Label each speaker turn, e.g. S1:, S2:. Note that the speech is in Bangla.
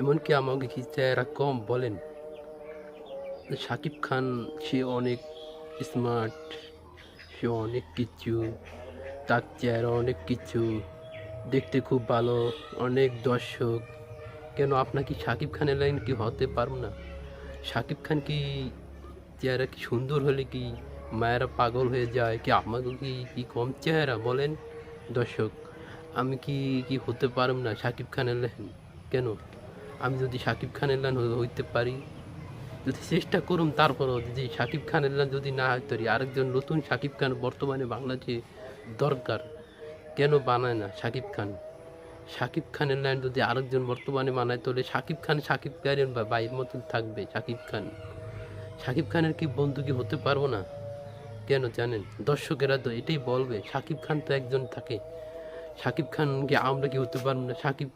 S1: এমনকি আমাকে কি চেহারা কম বলেন? শাকিব খান সে অনেক স্মার্ট, সে অনেক কিছু, তার চেহারা অনেক কিছু, দেখতে খুব ভালো, অনেক দর্শক। কেন আপনার কি শাকিব খানের লাইন কি হতে পারবো না? শাকিব খান কি চেহারা কি সুন্দর হলে কি মায়েরা পাগল হয়ে যায়? কি আমাকে কি কম চেহারা বলেন দর্শক? আমি কি হতে পারব না শাকিব খানের লাইন? কেন? আমি যদি শাকিব খানের লাইন হইতে পারি, যদি চেষ্টা করুম, তারপরও যদি শাকিব খানের লাইন যদি না হইতে পারি, আরেকজন নতুন শাকিব খান বর্তমানে বাংলাদেশে দরকার। কেন বানায় না শাকিব খান? শাকিব খানের লাইন যদি আরেকজন বর্তমানে বানায়, তাহলে শাকিব খানের ভাইয়ের মতন থাকবে। শাকিব খানের কি বন্ধু কি হতে পারবো না? কেন জানেন? দর্শকেরা তো এটাই বলবে, শাকিব খান তো একজন থাকে। শাকিব খান কি আমরা কি হতে পারবো না? শাকিব খান